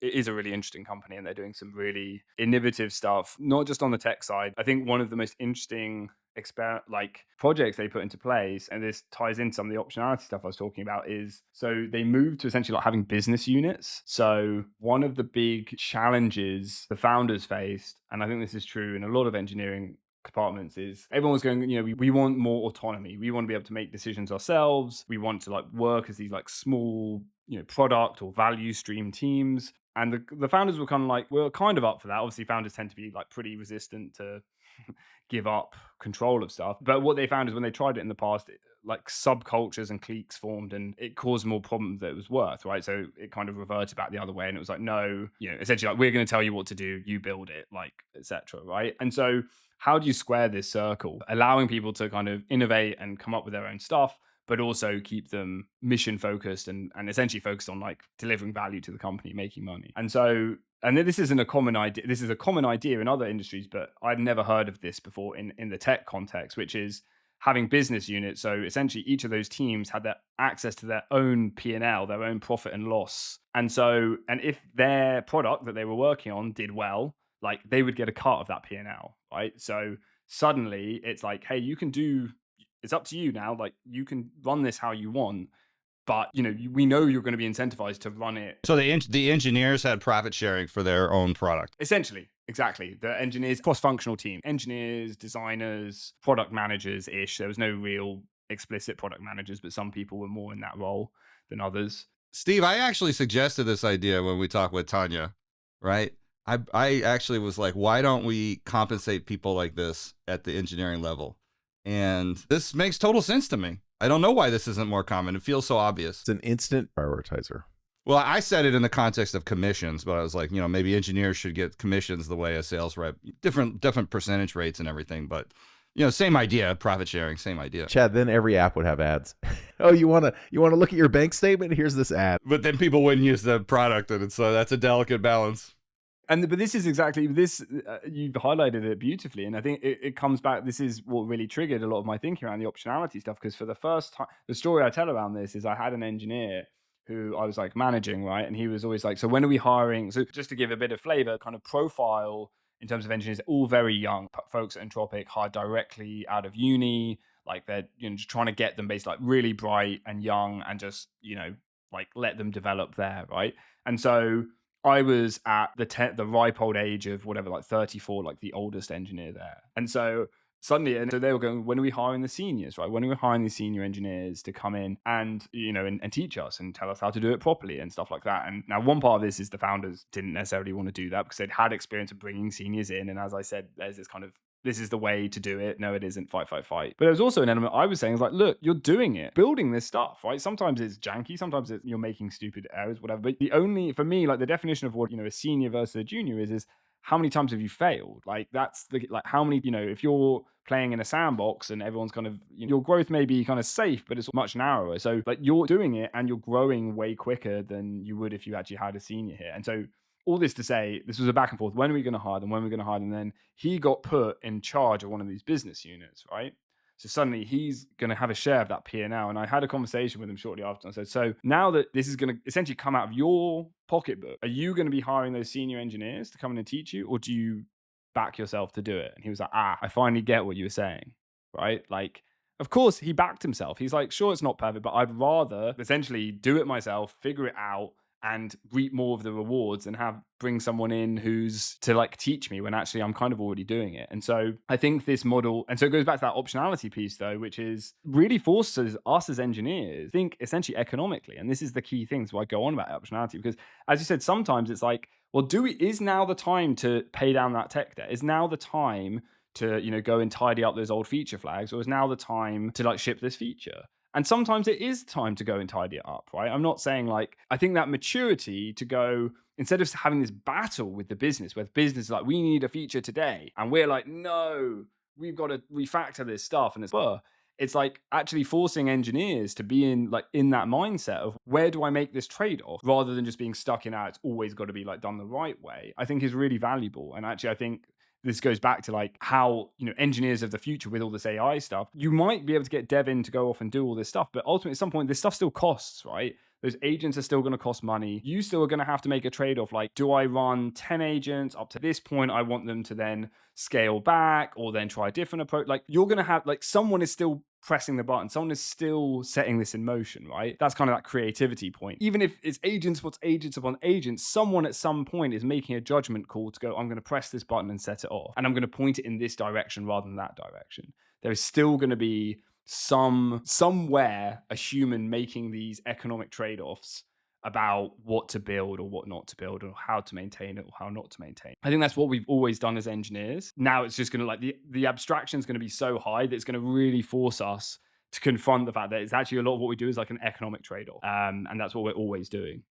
it is a really interesting company and they're doing some really innovative stuff, not just on the tech side. I think one of the most interesting projects they put into place, and this ties in some of the optionality stuff I was talking about, is so they moved to essentially like having business units. So one of the big challenges the founders faced, and I think this is true in a lot of engineering departments, is everyone was going, we want more autonomy. We want to be able to make decisions ourselves. We want to like work as these like small, product or value stream teams. And the founders were kind of like, we're kind of up for that. Obviously, founders tend to be like pretty resistant to give up control of stuff. But what they found is when they tried it in the past, like subcultures and cliques formed and it caused more problems than it was worth, right? So it kind of reverted back the other way and it was like, no, essentially like we're going to tell you what to do, you build it, like, etc. Right? And so how do you square this circle, allowing people to kind of innovate and come up with their own stuff, but also keep them mission focused and essentially focused on like delivering value to the company, making money. And this isn't a common idea. This is a common idea in other industries, but I'd never heard of this before in the tech context, which is having business units. So essentially each of those teams had that access to their own P&L, their own profit and loss. And if their product that they were working on did well, like they would get a cut of that P&L, right? So suddenly it's like, hey, it's up to you now. Like you can run this how you want, but we know you're going to be incentivized to run it. So the engineers had profit sharing for their own product. Essentially, exactly. The engineers, cross-functional team, engineers, designers, product managers ish. There was no real explicit product managers, but some people were more in that role than others. Steve, I actually suggested this idea when we talked with Tanya, right? I actually was like, why don't we compensate people like this at the engineering level? And this makes total sense to me. I don't know why this isn't more common. It feels so obvious. It's an instant prioritizer. Well, I said it in the context of commissions, but I was like, maybe engineers should get commissions the way a sales rep, different percentage rates and everything. But, same idea, profit sharing, same idea. Chad, then every app would have ads. Oh, you want to look at your bank statement? Here's this ad. But then people wouldn't use the product, and so that's a delicate balance. But this is exactly this. You've highlighted it beautifully, and I think it comes back. This is what really triggered a lot of my thinking around the optionality stuff. Because for the first time, the story I tell around this is I had an engineer who I was like managing, right, and he was always like, "So when are we hiring?" So just to give a bit of flavor, kind of profile in terms of engineers, all very young folks at Intropic, hired directly out of uni. Like they're just trying to get them basically like really bright and young, and just like let them develop there, right? And so I was at the ripe old age of whatever, like 34, like the oldest engineer there. And so suddenly, and so they were going, when are we hiring the seniors, right? When are we hiring these senior engineers to come in and, and teach us and tell us how to do it properly and stuff like that. And now one part of this is the founders didn't necessarily want to do that because they'd had experience of bringing seniors in. And as I said, there's this kind of, this is the way to do it. No, it isn't. Fight. But there was also an element I was saying, like, look, you're doing it, building this stuff, right? Sometimes it's janky, sometimes you're making stupid errors, whatever. But for me, like the definition of what, a senior versus a junior is how many times have you failed? Like that's how many, if you're playing in a sandbox and everyone's kind of, your growth may be kind of safe, but it's much narrower. So like you're doing it and you're growing way quicker than you would if you actually had a senior here. And so all this to say, this was a back and forth. When are we going to hire them? When are we going to hire them? And then he got put in charge of one of these business units, right? So suddenly he's going to have a share of that P&L. And I had a conversation with him shortly after. And I said, so now that this is going to essentially come out of your pocketbook, are you going to be hiring those senior engineers to come in and teach you? Or do you back yourself to do it? And he was like, I finally get what you were saying, right? Like, of course, he backed himself. He's like, sure, it's not perfect, but I'd rather essentially do it myself, figure it out, and reap more of the rewards and bring someone in who's to like teach me when actually I'm kind of already doing it. And so I think this model, and so it goes back to that optionality piece though, which is really forces us as engineers think essentially economically. And this is the key thing. So I go on about optionality because as you said, sometimes it's like, well, is now the time to pay down that tech debt? Is now the time to, go and tidy up those old feature flags? Or is now the time to like ship this feature? And sometimes it is time to go and tidy it up, right? I'm not saying I think that maturity to go, instead of having this battle with the business, where the business is like, we need a feature today. And we're like, no, we've got to refactor this stuff. And it's like actually forcing engineers to be in that mindset of where do I make this trade-off rather than just being stuck in it's always got to be like done the right way, I think is really valuable. And actually, I think this goes back to like how, engineers of the future with all this AI stuff, you might be able to get dev in to go off and do all this stuff. But ultimately, at some point, this stuff still costs, right? Those agents are still going to cost money. You still are going to have to make a trade-off. Like, do I run 10 agents up to this point? I want them to then scale back or then try a different approach. Like, you're going to have, like, someone is still pressing the button. Someone is still setting this in motion, right? That's kind of that creativity point. Even if it's agents upon agents upon agents, someone at some point is making a judgment call to go, I'm going to press this button and set it off. And I'm going to point it in this direction rather than that direction. There is still going to be somewhere a human making these economic trade-offs about what to build or what not to build or how to maintain it or how not to maintain. I think that's what we've always done as engineers. Now it's just going to, like, the abstraction is going to be so high that it's going to really force us to confront the fact that it's actually a lot of what we do is like an economic trade-off. And that's what we're always doing.